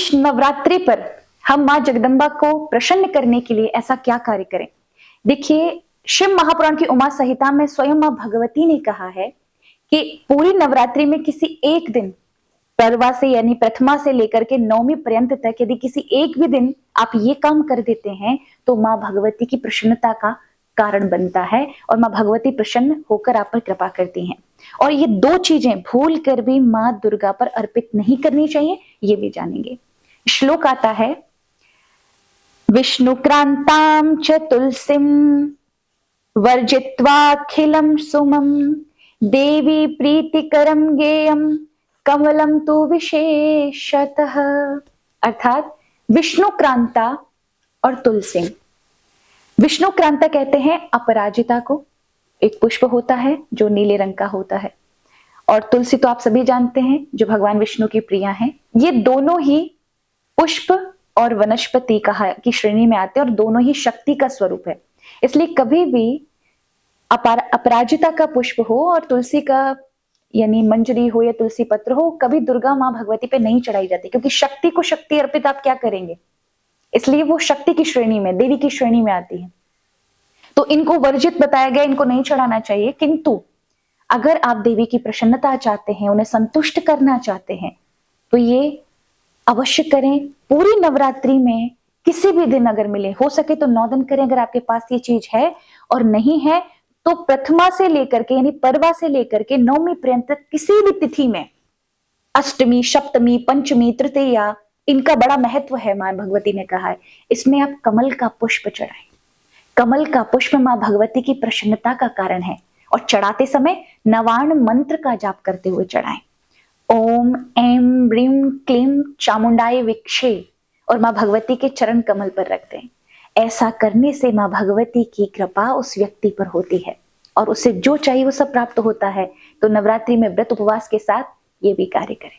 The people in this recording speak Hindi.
इस नवरात्रि पर हम मां जगदम्बा को प्रसन्न करने के लिए ऐसा क्या कार्य करें। देखिए, शिव महापुराण की उमा संहिता में स्वयं मां भगवती ने कहा है कि पूरी नवरात्रि में किसी एक दिन, परवा से यानी प्रथमा से लेकर के नवमी पर्यंत तक यदि किसी एक भी दिन आप ये काम कर देते हैं तो मां भगवती की प्रसन्नता का कारण बनता है और मां भगवती प्रसन्न होकर आप पर कृपा करती हैं। और ये दो चीजें भूल कर भी मां दुर्गा पर अर्पित नहीं करनी चाहिए, ये भी जानेंगे। श्लोक आता है, विष्णुक्रांतां च तुलसीं वर्जित्वाखिलं सुमं देवी प्रीतिकरं गेयं कमलम तो विशेषतः। अर्थात विष्णुक्रांता और तुलसी। विष्णुक्रांता कहते हैं अपराजिता को, एक पुष्प होता है जो नीले रंग का होता है, और तुलसी तो आप सभी जानते हैं जो भगवान विष्णु की प्रिया हैं। ये दोनों ही पुष्प और वनस्पति की श्रेणी में आते हैं और दोनों ही शक्ति का स्वरूप है। इसलिए कभी भी अपराजिता का पुष्प हो और तुलसी का यानी मंजरी हो या तुलसी पत्र हो, कभी दुर्गा मां भगवती पे नहीं चढ़ाई जाती, क्योंकि शक्ति को शक्ति अर्पित आप क्या करेंगे, इसलिए वो शक्ति की श्रेणी में, देवी की श्रेणी में आती है। तो इनको वर्जित बताया गया, इनको नहीं चढ़ाना चाहिए। किंतु अगर आप देवी की प्रसन्नता चाहते हैं, उन्हें संतुष्ट करना चाहते हैं, तो ये अवश्य करें। पूरी नवरात्रि में किसी भी दिन अगर मिले, हो सके तो 9 दिन करें अगर आपके पास ये चीज है, और नहीं है तो प्रथमा से लेकर के यानी परवा से लेकर के नवमी पर्यंत किसी भी तिथि में, अष्टमी, सप्तमी, पंचमी, तृतीया, इनका बड़ा महत्व है। मां भगवती ने कहा है इसमें आप कमल का पुष्प चढ़ाएं। कमल का पुष्प मां भगवती की प्रसन्नता का कारण है, और चढ़ाते समय नवार्ण मंत्र का जाप करते हुए चढ़ाएं। ओम ऐं ब्रीं क्लीं चामुंडाय विक्षे, और मां भगवती के चरण कमल पर रख दें। ऐसा करने से मां भगवती की कृपा उस व्यक्ति पर होती है और उसे जो चाहिए वो सब प्राप्त होता है। तो नवरात्रि में व्रत उपवास के साथ ये भी कार्य करें।